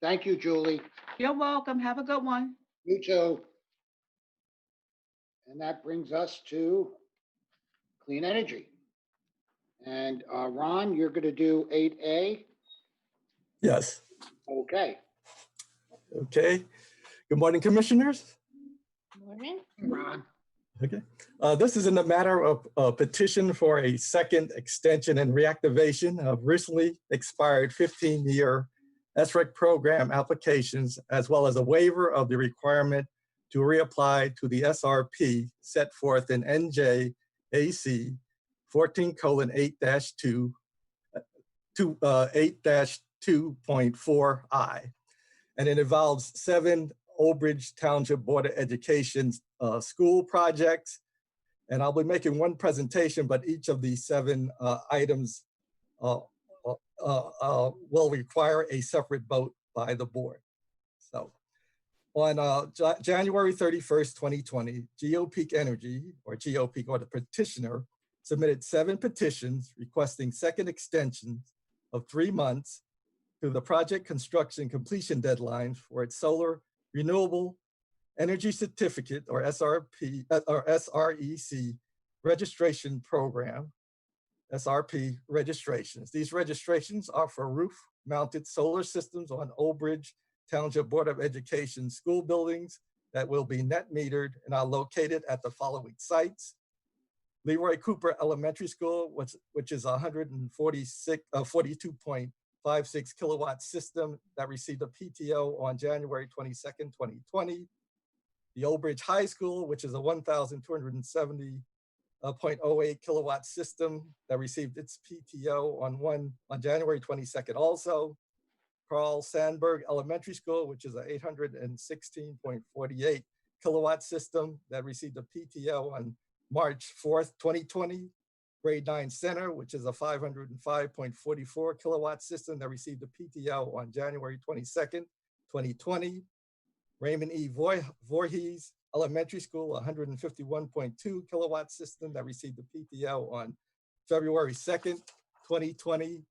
Thank you, Julie. You're welcome. Have a good one. You too. And that brings us to clean energy. And Ron, you're going to do 8A. Yes. Okay. Okay. Good morning, commissioners. Morning. Ron. Okay. This is in the matter of a petition for a second extension and reactivation of recently expired 15-year SREC program applications, as well as a waiver of the requirement to reapply to the SRP set forth in NJAC 14:8-2, 8-2.4I. And it involves 7 Old Bridge Township Board of Education school projects. And I'll be making one presentation, but each of these 7 items will require a separate vote by the board. So on January 31st, 2020, GeoPeak Energy, or GeoPeak, or the petitioner, submitted 7 petitions requesting second extensions of 3 months to the project construction completion deadline for its solar renewable energy certificate, or SRP or SREC registration program, SRP registrations. These registrations are for roof-mounted solar systems on Old Bridge Township Board of Education school buildings that will be net metered and are located at the following sites: Leroy Cooper Elementary School, which is a 42.56 kilowatt system that received a PTO on January 22nd, 2020. The Old Bridge High School, which is a 1,270.08 kilowatt system that received its PTO on January 22nd also. Carl Sandburg Elementary School, which is a 816.48 kilowatt system that received a PTO on March 4th, 2020. Grade 9 Center, which is a 505.44 kilowatt system that received a PTO on January 22nd, 2020. Raymond E. Voorhees Elementary School, 151.2 kilowatt system that received a PTO on February 2nd, 2020.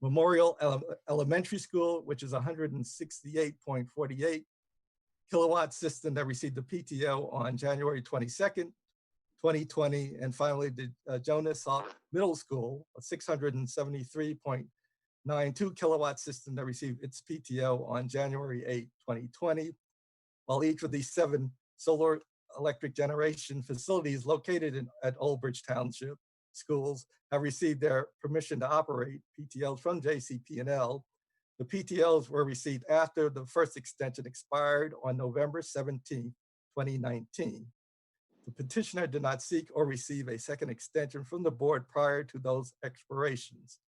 Memorial Elementary School, which is 168.48 kilowatt system that received a PTO on January 22nd, 2020. And finally, the Jonas Middle School, a 673.92 kilowatt system that received its PTO on January 8, 2020. While each of these 7 solar electric generation facilities located at Old Bridge Township schools have received their permission to operate, PTOs, from JCPL. The PTOs were received after the first extension expired on November 17, 2019. The petitioner did not seek or receive a second extension from the board prior to those expirations.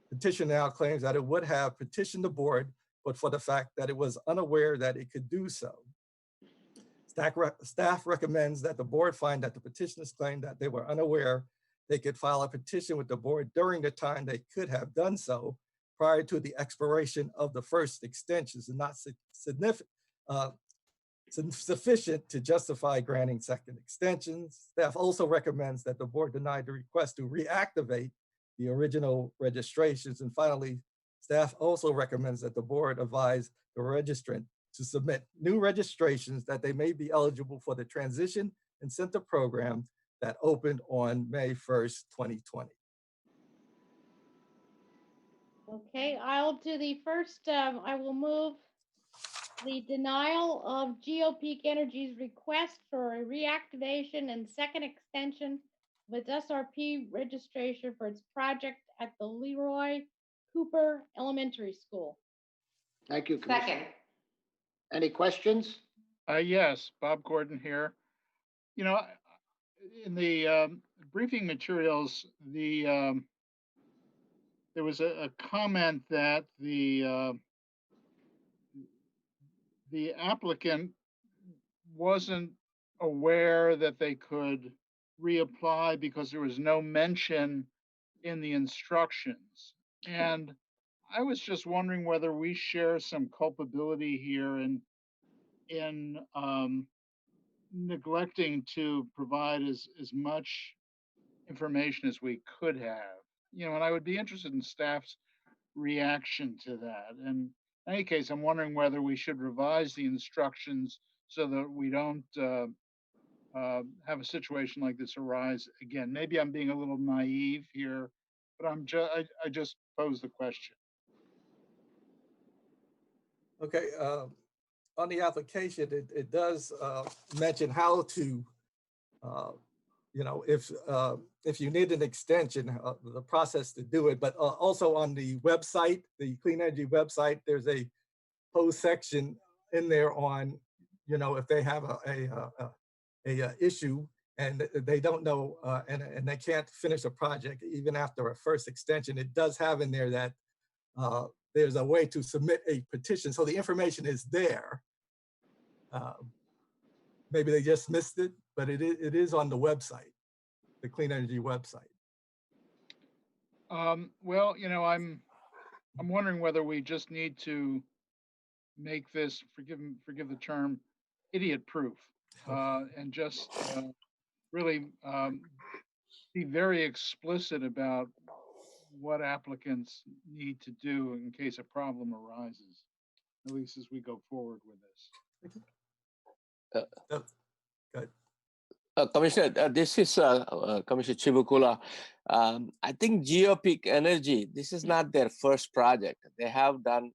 Petitioner now claims that it would have petitioned the board, but for the fact that it was unaware that it could do so. Staff recommends that the board find that the petitioners claim that they were unaware they could file a petition with the board during the time they could have done so prior to the expiration of the first extensions and not sufficient to justify granting second extensions. Staff also recommends that the board deny the request to reactivate the original registrations. And finally, staff also recommends that the board advise the registrant to submit new registrations that they may be eligible for the Transition Incentive Program that opened on May 1st, 2020. Okay, I'll do the first, I will move the denial of GeoPeak Energy's request for a reactivation and second extension of its SRP registration for its project at the Leroy Cooper Elementary School. Thank you, Commissioner. Second. Any questions? Yes, Bob Gordon here. You know, in the briefing materials, there was a comment that the applicant wasn't aware that they could reapply because there was no mention in the instructions. And I was just wondering whether we share some culpability here in neglecting to provide as much information as we could have. You know, and I would be interested in staff's reaction to that. And in any case, I'm wondering whether we should revise the instructions so that we don't have a situation like this arise again. Maybe I'm being a little naive here, but I just posed the question. Okay, on the application, it does mention how to, you know, if you need an extension, the process to do it, but also on the website, the Clean Energy website, there's a post section in there on, you know, if they have a issue and they don't know and they can't finish a project even after a first extension, it does have in there that there's a way to submit a petition. So the information is there. Maybe they just missed it, but it is on the website, the Clean Energy website. Well, you know, I'm wondering whether we just need to make this, forgive the term, idiot proof, and just really be very explicit about what applicants need to do in case a problem arises, at least as we go forward with this. Good. Commissioner, this is Commissioner Chibukula. I think GeoPeak Energy, this is not their first project. They have done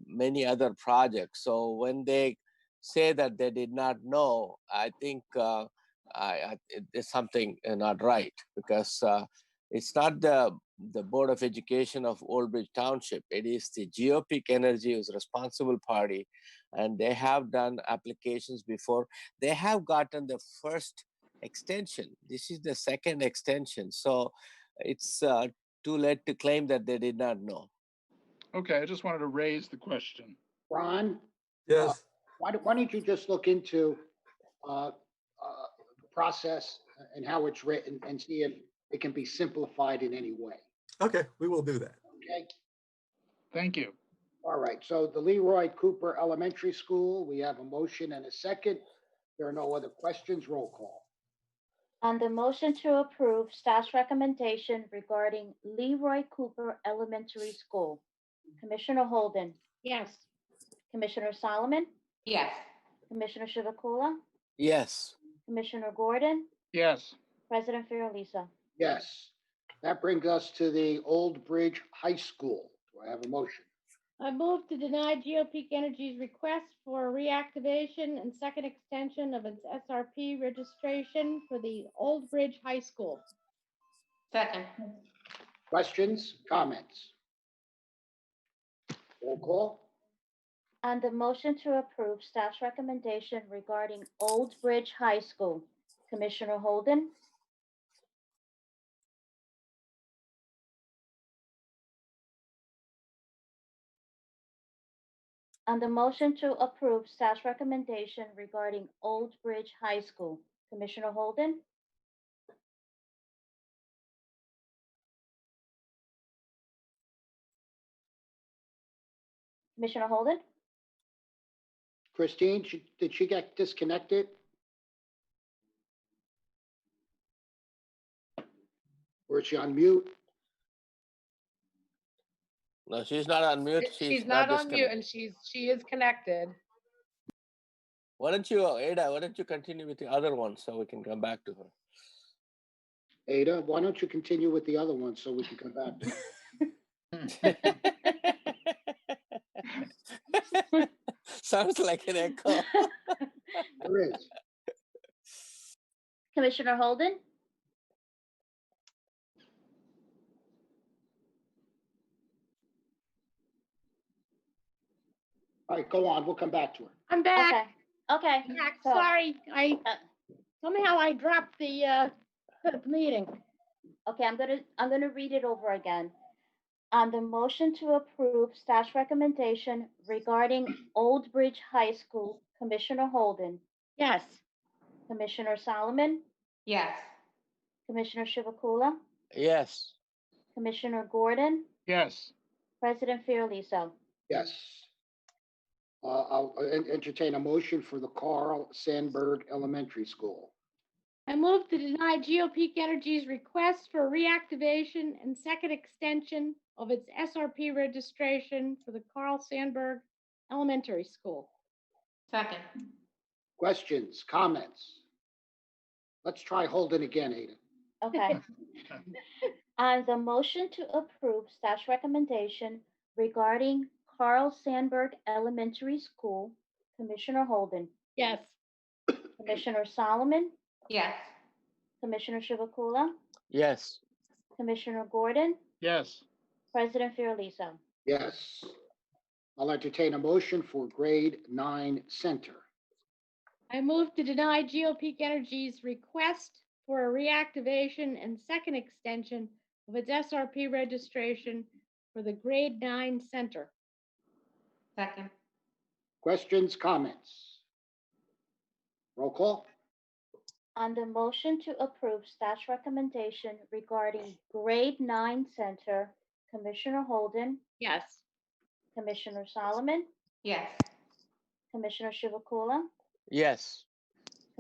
many other projects. So when they say that they did not know, I think there's something not right, because it's not the Board of Education of Old Bridge Township. It is the GeoPeak Energy who's responsible party, and they have done applications before. They have gotten the first extension. This is the second extension. So it's too late to claim that they did not know. Okay, I just wanted to raise the question. Ron? Yes. Why don't you just look into the process and how it's written and see if it can be simplified in any way? Okay, we will do that. Okay. Thank you. All right. So the Leroy Cooper Elementary School, we have a motion and a second. There are no other questions. Roll call. On the motion to approve staff's recommendation regarding Leroy Cooper Elementary School, Commissioner Holden, Yes. Commissioner Solomon, Yes. Commissioner Chivukula, Yes. Commissioner Gordon, Yes. President Fiorelisa. Yes. That brings us to the Old Bridge High School. Do I have a motion? I move to deny GeoPeak Energy's request for reactivation and second extension of its SRP registration for the Old Bridge High School. Second. Questions, comments? Roll call. On the motion to approve staff's recommendation regarding Old Bridge High School, Commissioner Holden, on the motion to approve staff's recommendation regarding Old Bridge High School, Commissioner Holden, Commissioner Holden, Christine, did she get disconnected? Or is she on mute? No, she's not on mute. She's not on mute disconnected. and she is connected. Ada, why don't you continue with the other one so we can come back to her? Ada, why don't you continue with the other one so we can come back to it? Sounds like an echo. There is. Commissioner Holden? All right, go on. We'll come back to her. I'm back. Okay, okay. Back. So- Sorry, Uh, somehow I dropped the meeting. Okay, I'm gonna read it over again. On the motion to approve staff's recommendation regarding Old Bridge High School, Commissioner Holden, Yes. Commissioner Solomon, Yes. Commissioner Chivukula, Yes. Commissioner Gordon, Yes, President Fiordaliso. Yes. I'll entertain a motion for the Carl Sandburg Elementary School. I move to deny GeoPeak Energy's request for reactivation and second extension of its SRP registration for the Carl Sandburg Elementary School. Second. Questions, comments? Let's try Holden again, Ada. Okay. On the motion to approve staff's recommendation regarding Carl Sandburg Elementary School, Commissioner Holden, Yes. Commissioner Solomon, Yes. Commissioner Chivukula, Yes. Commissioner Gordon, yes, President Fiordaliso. Yes. I'll entertain a motion for grade 9 center. I move to deny GeoPeak Energy's request for a reactivation and second extension of its SRP registration for the grade 9 center. Second. Questions, comments? Roll call? On the motion to approve staff's recommendation regarding grade 9 center, Commissioner Holden, Yes. Commissioner Solomon, Yes. Commissioner Chivukula, Yes.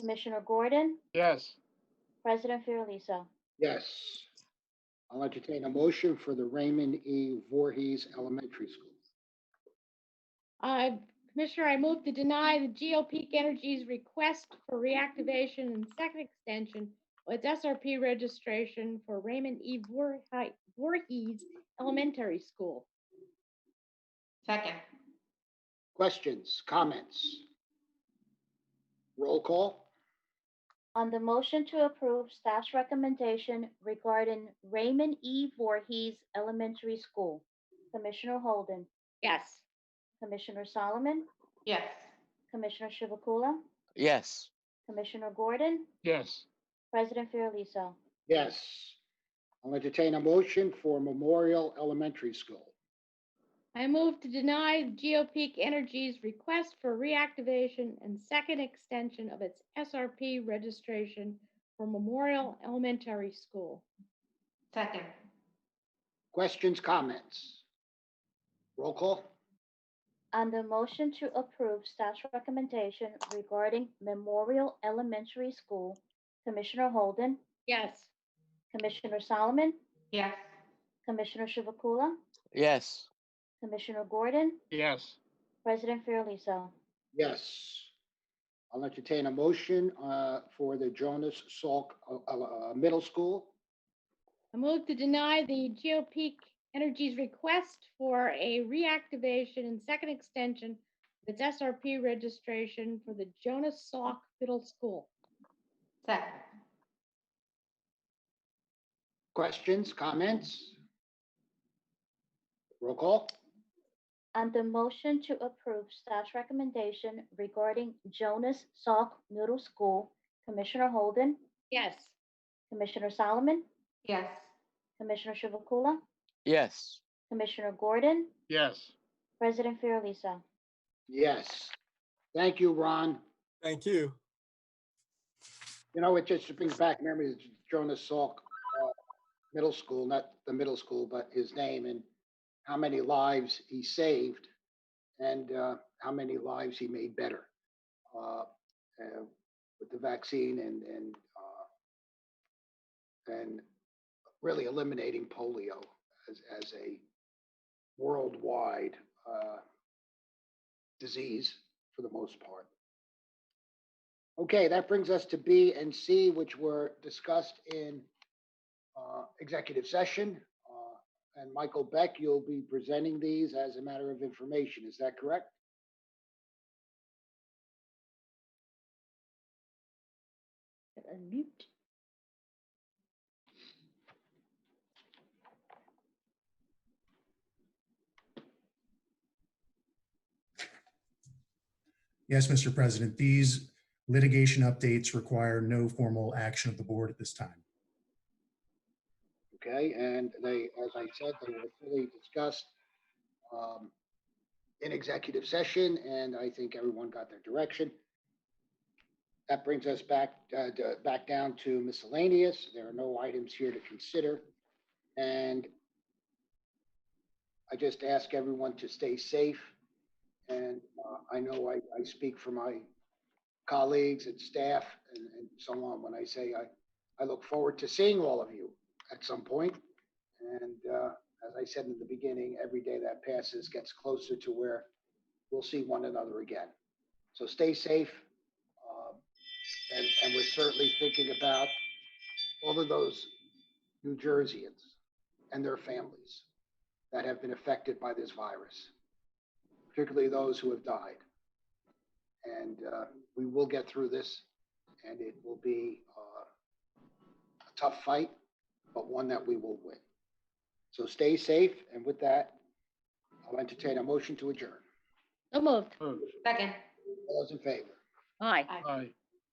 Commissioner Gordon, yes, President Fiordaliso. Yes. I'll entertain a motion for the Raymond E. Voorhees Elementary School. Commissioner, I move to deny the GeoPeak Energy's request for reactivation and second extension of its SRP registration for Raymond E. Voorhees Elementary School. Second. Questions, comments? Roll call? On the motion to approve staff's recommendation regarding Raymond E. Voorhees Elementary School, Commissioner Holden, Yes. Commissioner Solomon, Yes. Commissioner Chivukula, Yes. Commissioner Gordon, yes, President Fiordaliso. Yes. I'll entertain a motion for Memorial Elementary School. I move to deny GeoPeak Energy's request for reactivation and second extension of its SRP registration for Memorial Elementary School. Second. Questions, comments? Roll call? On the motion to approve staff's recommendation regarding Memorial Elementary School, Commissioner Holden, Yes. Commissioner Solomon, Yes. Commissioner Chivukula, Yes. Commissioner Gordon, yes, President Fiordaliso. Yes. I'll entertain a motion for the Jonas Salk Middle School. I move to deny the GeoPeak Energy's request for a reactivation and second extension of its SRP registration for the Jonas Salk Middle School. Second. Questions, comments? Roll call? On the motion to approve staff's recommendation regarding Jonas Salk Middle School, Commissioner Holden, Yes. Commissioner Solomon, Yes. Commissioner Chivukula, Yes. Commissioner Gordon, yes. President Fiordaliso. Yes. Thank you, Ron. Thank you. You know, it just brings back memories of Jonas Salk Middle School, not the middle school, but his name and how many lives he saved and how many lives he made better with the vaccine and really eliminating polio as a worldwide disease for the most part. Okay, that brings us to B and C, which were discussed in executive session. And Michael Beck, you'll be presenting these as a matter of information. Is that correct? Unmute. Yes, Mr. President, these litigation updates require no formal action of the board at this time. Okay, and they, as I said, they were fully discussed in executive session, and I think everyone got their direction. That brings us back down to miscellaneous. There are no items here to consider. And I just ask everyone to stay safe. And I know I speak for my colleagues and staff and so on when I say I look forward to seeing all of you at some point. And as I said in the beginning, every day that passes gets closer to where we'll see one another again. So stay safe. And we're certainly thinking about all of those New Jerseyans and their families that have been affected by this virus, particularly those who have died. And we will get through this, and it will be a tough fight, but one that we will win. So stay safe, and with that, I'll entertain a motion to adjourn. So moved. Second. All those in favor? Aye. Aye.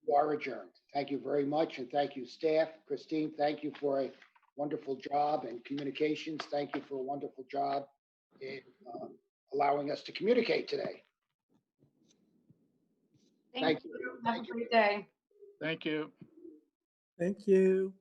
You are adjourned. Thank you very much, and thank you, staff. Christine, thank you for a wonderful job, and communications, thank you for a wonderful job in allowing us to communicate today. Thank you. Have a great day. Thank you. Thank you.